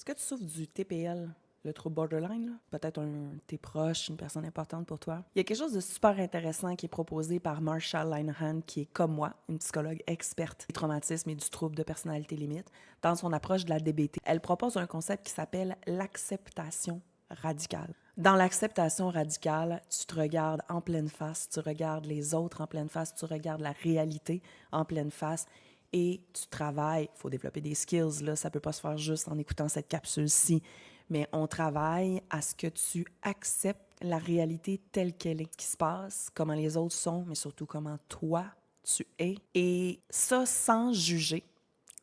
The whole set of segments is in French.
que tu souffres du TPL, le trouble borderline? Là? Peut-être tes proches, une personne importante pour toi. Il y a quelque chose de super intéressant qui est proposé par Marsha Linehan, qui est comme moi, une psychologue experte du traumatisme et du trouble de personnalité limite, dans son approche de la DBT. Elle propose un concept qui s'appelle l'acceptation radicale. Dans l'acceptation radicale, tu te regardes en pleine face, tu regardes les autres en pleine face, tu regardes la réalité en pleine face et tu travailles. Il faut développer des skills, là, ça ne peut pas se faire juste en écoutant cette capsule-ci, mais on travaille à ce que tu acceptes la réalité telle qu'elle est, ce qui se passe, comment les autres sont, mais surtout comment toi, tu es. Et ça, sans juger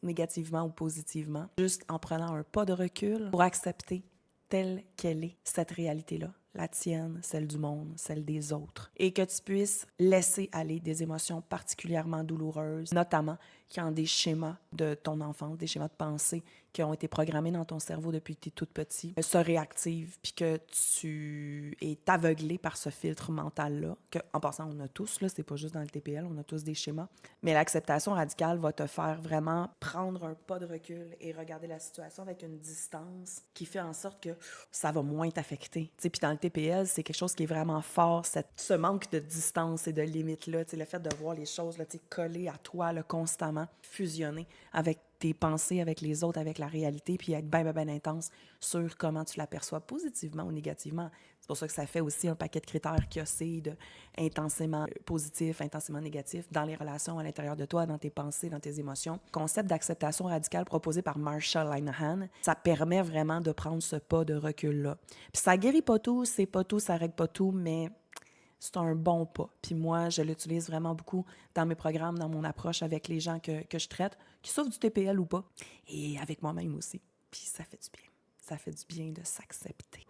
négativement ou positivement, juste en prenant un pas de recul pour accepter telle qu'elle est, cette réalité-là, la tienne, celle du monde, celle des autres, et que tu puisses laisser aller des émotions particulièrement douloureuses, notamment qui ont des schémas de ton enfance, des schémas de pensée qui ont été programmés dans ton cerveau depuis que tu es toute petite, se réactivent, puis que tu es aveuglé par ce filtre mental-là, que, en passant, on a tous, là, c'est pas juste dans le TPL, on a tous des schémas, mais l'acceptation radicale va te faire vraiment prendre un pas de recul et regarder la situation avec une distance qui fait en sorte que ça va moins t'affecter. Puis dans le TPL, c'est quelque chose qui est vraiment fort, ce manque de distance et de limite-là, le fait de voir les choses là, collées à toi là, constamment, fusionner avec tes pensées, avec les autres, avec la réalité, puis être bien, bien, bien intense sur comment tu l'aperçois positivement ou négativement. C'est pour ça que ça fait aussi un paquet de critères qui oscillent de intensément positif, intensément négatif dans les relations à l'intérieur de toi, dans tes pensées, dans tes émotions. Le concept d'acceptation radicale proposé par Marsha Linehan, ça permet vraiment de prendre ce pas de recul-là. Puis ça guérit pas tout, c'est pas tout, ça règle pas tout, mais c'est un bon pas. Puis moi, je l'utilise vraiment beaucoup dans mes programmes, dans mon approche avec les gens que je traite, qui souffrent du TPL ou pas, et avec moi-même aussi. Puis ça fait du bien. Ça fait du bien de s'accepter.